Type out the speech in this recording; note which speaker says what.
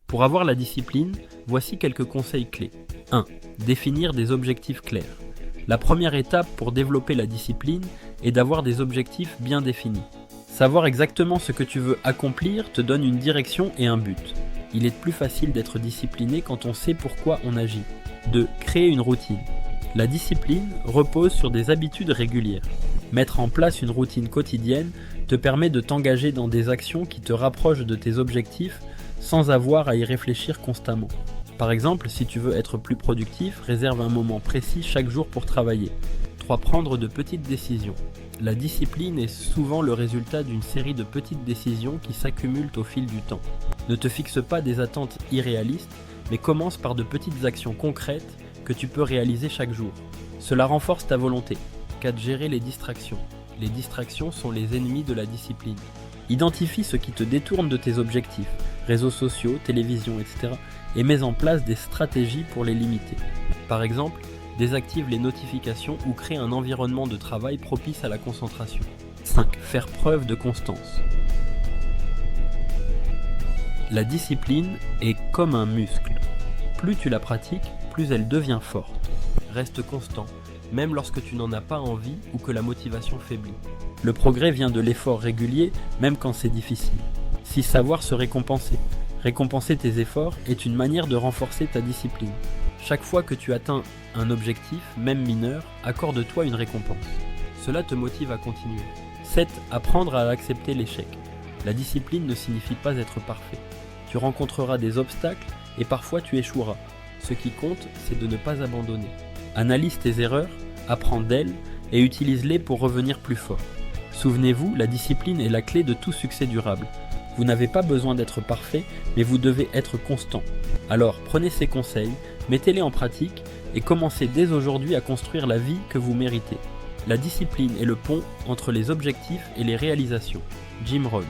Speaker 1: Pour avoir la discipline, voici quelques conseils clés. 1. Définir des objectifs clairs. La première étape pour développer la discipline est d'avoir des objectifs bien définis. Savoir exactement ce que tu veux accomplir te donne une direction et un but. Il est plus facile d'être discipliné quand on sait pourquoi on agit. 2. Créer une routine. La discipline repose sur des habitudes régulières. Mettre en place une routine quotidienne te permet de t'engager dans des actions qui te rapprochent de tes objectifs sans avoir à y réfléchir constamment. Par exemple, si tu veux être plus productif, réserve un moment précis chaque jour pour travailler. 3. Prendre de petites décisions. La discipline est souvent le résultat d'une série de petites décisions qui s'accumulent au fil du temps. Ne te fixe pas des attentes irréalistes, mais commence par de petites actions concrètes que tu peux réaliser chaque jour. Cela renforce ta volonté. 4. Gérer les distractions. Les distractions sont les ennemis de la discipline. Identifie ce qui te détourne de tes objectifs, réseaux sociaux, télévision, etc. et mets en place des stratégies pour les limiter. Par exemple, désactive les notifications ou crée un environnement de travail propice à la concentration. 5. Faire preuve de constance. La discipline est comme un muscle. Plus tu la pratiques, plus elle devient forte. Reste constant, même lorsque tu n'en as pas envie ou que la motivation faiblit. Le progrès vient de l'effort régulier, même quand c'est difficile. 6. Savoir se récompenser. Récompenser tes efforts est une manière de renforcer ta discipline. Chaque fois que tu atteins un objectif, même mineur, accorde-toi une récompense. Cela te motive à continuer. 7. Apprendre à accepter l'échec. La discipline ne signifie pas être parfait. Tu rencontreras des obstacles et parfois tu échoueras. Ce qui compte, c'est de ne pas abandonner. Analyse tes erreurs, apprends d'elles et utilise-les pour revenir plus fort. Souvenez-vous, la discipline est la clé de tout succès durable. Vous n'avez pas besoin d'être parfait, mais vous devez être constant. Alors prenez ces conseils, mettez-les en pratique et commencez dès aujourd'hui à construire la vie que vous méritez. La discipline est le pont entre les objectifs et les réalisations. Jim Rohn.